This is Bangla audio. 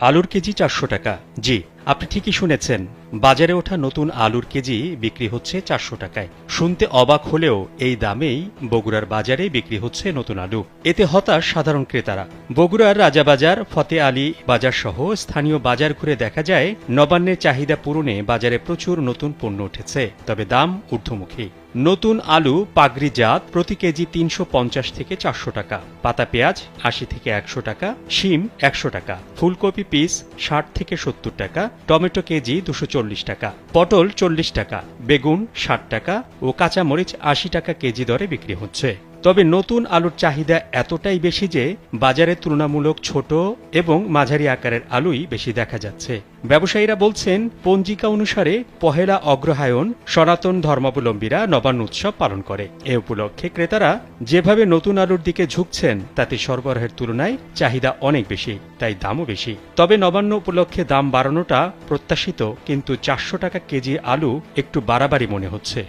আলুর কেজি ৪০০ টাকা। জি, আপনি ঠিকই শুনেছেন, বাজারে ওঠা নতুন আলুর কেজি বিক্রি হচ্ছে ৪০০ টাকায়। শুনতে অবাক হলেও এই দামেই বগুড়ার বাজারে বিক্রি হচ্ছে নতুন আলু। এতে হতাশ সাধারণ ক্রেতারা। বগুড়ার রাজাবাজার, ফতে আলী বাজার সহ স্থানীয় বাজার ঘুরে দেখা যায়, নবান্নের চাহিদা পূরণে বাজারে প্রচুর নতুন পণ্য উঠেছে, তবে দাম ঊর্ধ্বমুখী। নতুন আলু পাগড়ি জাত প্রতি কেজি ৩৫০ থেকে ৪০০ টাকা, পাতা পেঁয়াজ ৮০ থেকে ১০০ টাকা, শিম ১০০ টাকা, ফুলকপি পিস ৬০ থেকে ৭০ টাকা, টমেটো কেজি ২৪০ টাকা, পটল ৪০ টাকা, বেগুন ৬০ টাকা ও কাঁচামরিচ ৮০ টাকা কেজি দরে বিক্রি হচ্ছে। তবে নতুন আলুর চাহিদা এতটাই বেশি যে বাজারে তুলনামূলক ছোট এবং মাঝারি আকারের আলুই বেশি দেখা যাচ্ছে। ব্যবসায়ীরা বলছেন, পঞ্জিকা অনুসারে পহেলা অগ্রহায়ণ সনাতন ধর্মাবলম্বীরা নবান্ন উৎসব পালন করে। এ উপলক্ষে ক্রেতারা যেভাবে নতুন আলুর দিকে ঝুঁকছেন, তাতে সরবরাহের তুলনায় চাহিদা অনেক বেশি, তাই দামও বেশি। তবে নবান্ন উপলক্ষে দাম বাড়ানোটা প্রত্যাশিত, কিন্তু ৪০০ টাকা কেজি আলু একটু বাড়াবাড়ি মনে হচ্ছে।